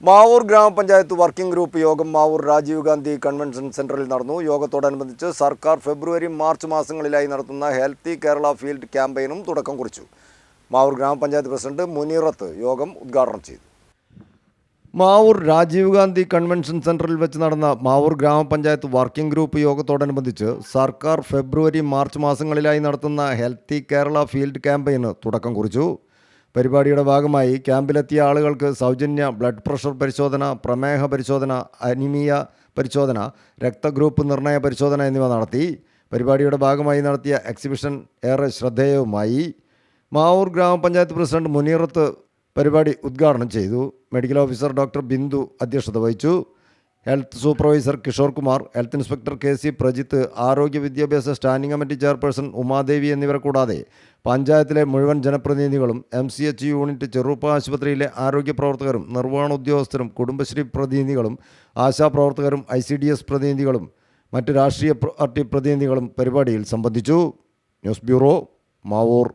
മാവൂർ ഗ്രാമപഞ്ചായത്ത് working group യോഗം Mavoor Rajeev Gandhi convention സെന്ററിൽ നടന്നു. യോഗത്തോടനുബന്ധിച്ച് സർക്കാർ ഫെബ്രുവരി മാർച്ച് മാസങ്ങളിലായി നടത്തുന്ന ഹെൽത്തി കേരള ഫീൽഡ് ക്യാമ്പയിനും തുടക്കം കുറിച്ചു. മാവൂർ ഗ്രാമപഞ്ചായത്ത് പ്രസിഡന്റ് മുനീറത്ത് യോഗം ഉദ്ഘാടനം ചെയ്തു. മാവൂർ രാജീവ് ഗാന്ധി കൺവെൻഷൻ സെന്ററിൽ വെച്ച് നടന്ന മാവൂർ ഗ്രാമപഞ്ചായത്ത് വർക്കിംഗ് ഗ്രൂപ്പ് യോഗത്തോടനുബന്ധിച്ച് സർക്കാർ ഫെബ്രുവരി മാർച്ച് മാസങ്ങളിലായി നടത്തുന്ന ഹെൽത്തി കേരള ഫീൽഡ് ക്യാമ്പയിന് തുടക്കം കുറിച്ചു. പരിപാടിയുടെ ഭാഗമായി ക്യാമ്പിലെത്തിയ ആളുകൾക്ക് സൗജന്യ ബ്ലഡ് പ്രഷർ പരിശോധന, പ്രമേഹ പരിശോധന, അനീമിയ പരിശോധന, രക്തഗ്രൂപ്പ് നിർണയ പരിശോധന എന്നിവ നടത്തി. പരിപാടിയുടെ ഭാഗമായി നടത്തിയ എക്സിബിഷൻ ഏറെ ശ്രദ്ധേയവുമായി. മാവൂർ ഗ്രാമപഞ്ചായത്ത് പ്രസിഡന്റ് മുനീറത്ത് പരിപാടി ഉദ്ഘാടനം ചെയ്തു. മെഡിക്കൽ ഓഫീസർ ഡോക്ടർ ബിന്ദു അധ്യക്ഷത വഹിച്ചു. Health supervisor Kishore Kumar, health inspector KC Prajith, ആരോഗ്യ വിദ്യാഭ്യാസ സ്റ്റാൻഡിംഗ് കമ്മിറ്റി ചെയർപേഴ്സൺ ഉമാദേവി എന്നിവരെ കൂടാതെ പഞ്ചായത്തിലെ മുഴുവൻ ജനപ്രതിനിധികളും, MCH യൂണിറ്റ് ചെറുപ്പ ആശുപത്രിയിലെ ആരോഗ്യ പ്രവർത്തകരും, നിർവ്വഹണ ഉദ്യോഗസ്ഥരും, കുടുംബശ്രീ പ്രതിനിധികളും, ആശാപ്രവർത്തകരും, ICDS പ്രതിനിധികളും മറ്റ് രാഷ്ട്രീയ പാർട്ടി പ്രതിനിധികളും പരിപാടിയിൽ സംബന്ധിച്ചു. News bureau, Mavoor.